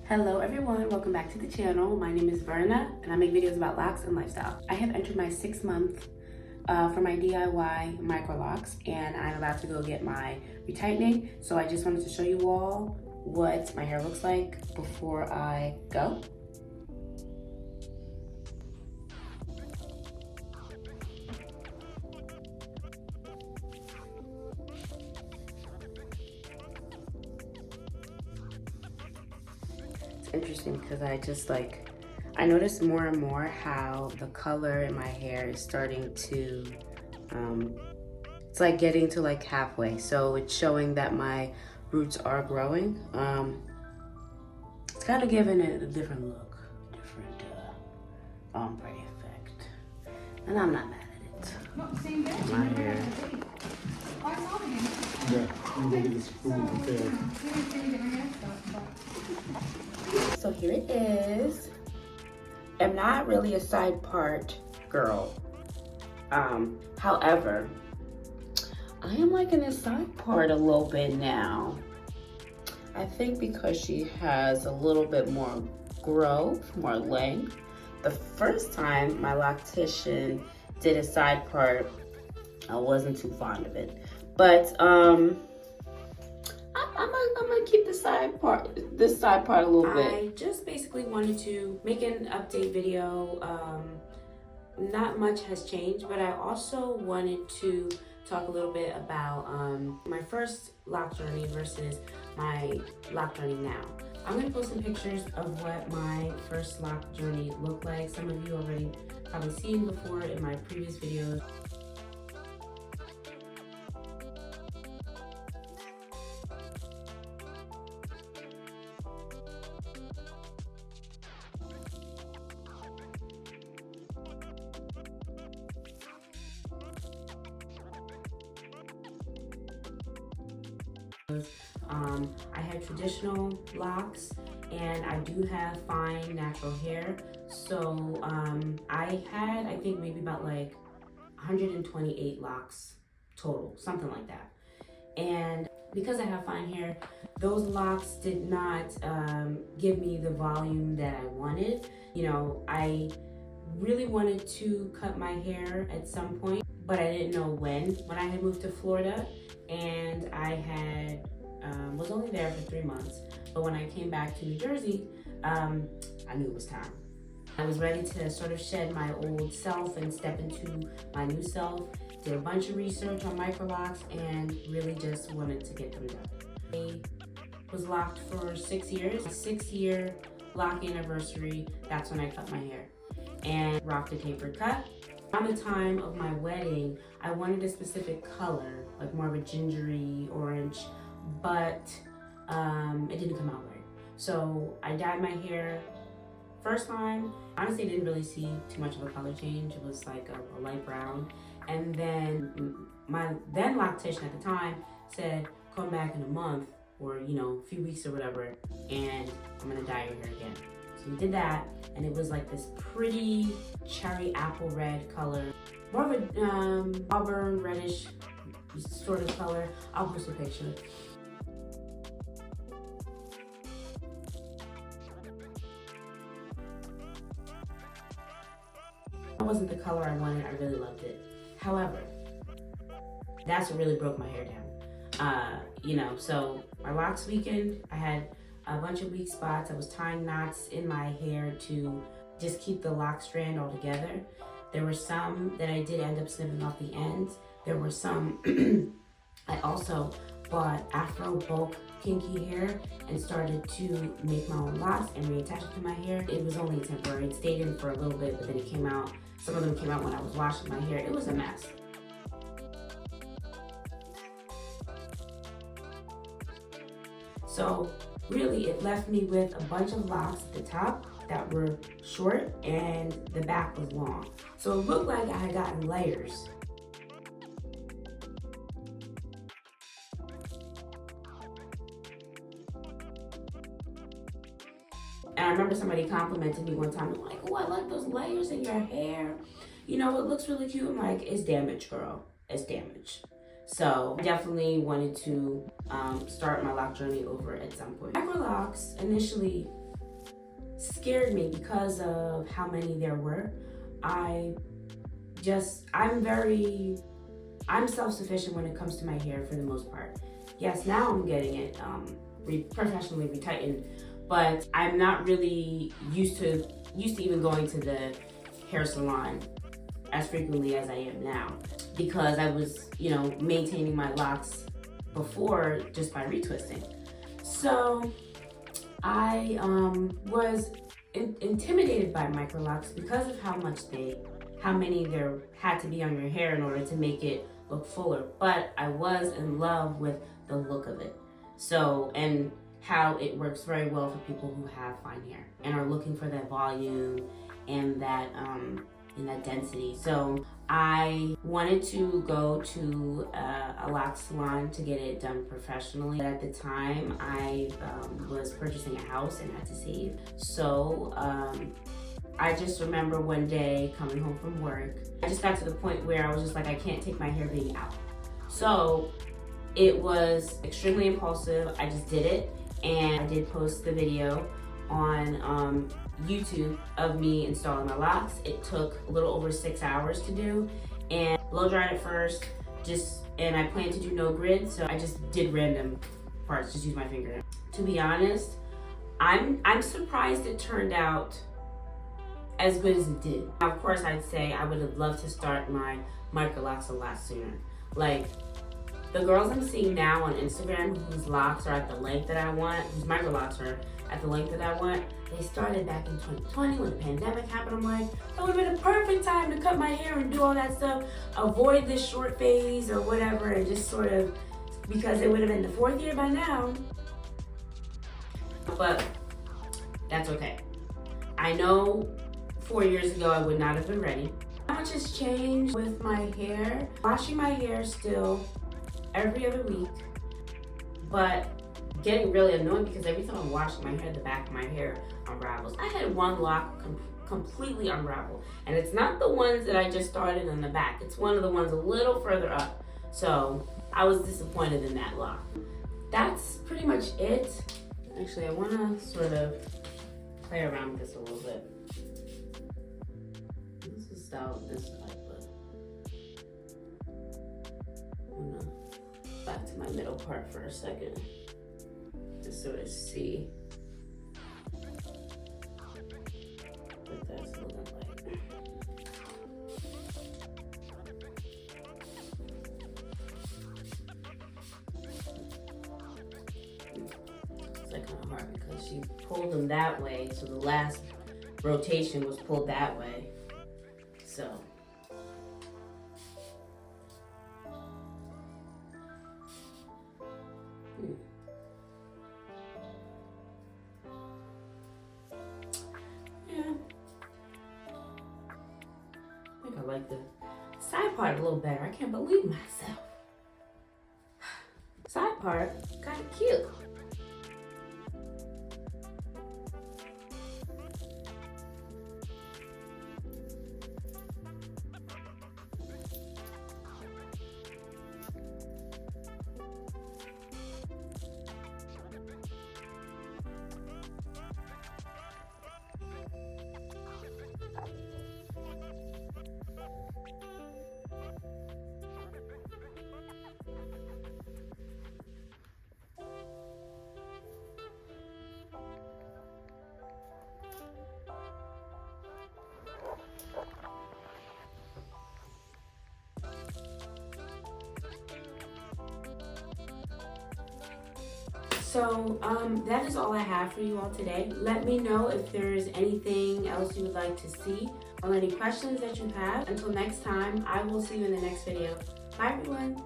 Hello everyone, welcome back to the channel. My name is Verna and I make videos about locks and lifestyle. I have entered my 6th month for my DIY Microlocs and I'm about to go get my retightening. So I just wanted to show you all what my hair looks like before I go. Interesting because I noticed more and more how the color in my hair is starting to it's like getting to like halfway, so it's showing that my roots are growing. It's kind of giving it a different look, different ombre effect, and I'm not mad at it. My hair. Yeah, I'm gonna get this food prepared. So here it is. I'm not really a side part girl. However, I am liking this side part a little bit now. I think because she has a little bit more growth, more length. The first time my loctician did a side part, I wasn't too fond of it. But I'm gonna keep this side part a little bit. I just basically wanted to make an update video. Not much has changed, but I also wanted to talk a little bit about my first Loc Journey versus my Loc Journey now. I'm gonna post some pictures of what my first Loc Journey looked like. Some of you already probably seen before in my previous videos. I have traditional locks and I do have fine natural hair. So I had, I think maybe about like 128 locks total, something like that. And because I have fine hair, those locks did not give me the volume that I wanted. You know, I really wanted to cut my hair at some point, but I didn't know when. When I had moved to Florida and I had was only there for 3 months, but when I came back to New Jersey, I knew it was time. I was ready to sort of shed my old self and step into my new self. Did a bunch of research on microlocs and really just wanted to get them done. I was locked for 6 years. 6-year lock anniversary, that's when I cut my hair and rocked a tapered cut. Around the time of my wedding, I wanted a specific color, like more of a gingery orange, but it didn't come out right. So I dyed my hair first time. Honestly, I didn't really see too much of a color change. It was like a light brown. And then my then loctician at the time said, come back in a month or, you know, a few weeks or whatever, and I'm gonna dye your hair again. So we did that, and it was like this pretty cherry apple red color. More of a auburn reddish sort of color. I'll post a picture. It wasn't the color I wanted. I really loved it. However, that's what really broke my hair down. You know, so my locks weakened. I had a bunch of weak spots. I was tying knots in my hair to just keep the lock strand all together. There were some that I did end up snipping off the ends. There were some, I also bought Afro bulk kinky hair and started to make my own locks and reattach it to my hair. It was only temporary. It stayed in for a little bit, but then it came out. Some of them came out when I was washing my hair. It was a mess. So really it left me with a bunch of locks at the top that were short and the back was long. So it looked like I had gotten layers. And I remember somebody complimented me one time, like, oh, I like those layers in your hair. You know, it looks really cute. I'm like, it's damaged, girl. It's damaged. So I definitely wanted to start my Loc Journey over at some point. Microlocs initially scared me because of how many there were. I'm self-sufficient when it comes to my hair for the most part. Yes, now I'm getting it professionally retightened, but I'm not really used to even going to the hair salon as frequently as I am now, because I was, maintaining my locks before just by retwisting. So I was intimidated by microlocs because of how many there had to be on your hair in order to make it look fuller. But I was in love with the look of it. So, and how it works very well for people who have fine hair and are looking for that volume and that density. So I wanted to go to a loc salon to get it done professionally. But at the time, I was purchasing a house and had to save. So I just remember one day coming home from work, I just got to the point where I was just like, I can't take my hair being out. So it was extremely impulsive. I just did it, and I did post the video on YouTube of me installing my locks. It took a little over 6 hours to do, and blow dried it first, and I planned to do no grid, so I just did random parts, just use my finger. To be honest, I'm surprised it turned out as good as it did. Now, of course, I'd say I would have loved to start my microlocs a lot sooner. Like, the girls I'm seeing now on Instagram whose locks are at the length that I want, whose microlocs are at the length that I want, they started back in 2020 when the pandemic happened. I'm like, that would have been a perfect time to cut my hair and do all that stuff, avoid this short phase or whatever, and just sort of, because it would have been the 4th year by now. But that's okay. I know 4 years ago I would not have been ready. Not much has changed with my hair. Washing my hair still every other week, but getting really annoying because every time I'm washing my hair, the back of my hair unravels. I had one lock completely unravel, and it's not the ones that I just started in the back. It's one of the ones a little further up. So I was disappointed in that lock. That's pretty much it. Actually, I want to sort of play around with this a little bit. This is style this side, but I'm gonna back to my middle part for a second to sort of see what that's looking like. It's like kind of hard because she pulled them that way, so the last rotation was pulled that way. So yeah, I think I like the side part a little better. I can't believe myself. Side part kind of cute. So that is all I have for you all today. Let me know if there's anything else you would like to see or any questions that you have. Until next time, I will see you in the next video. Bye everyone.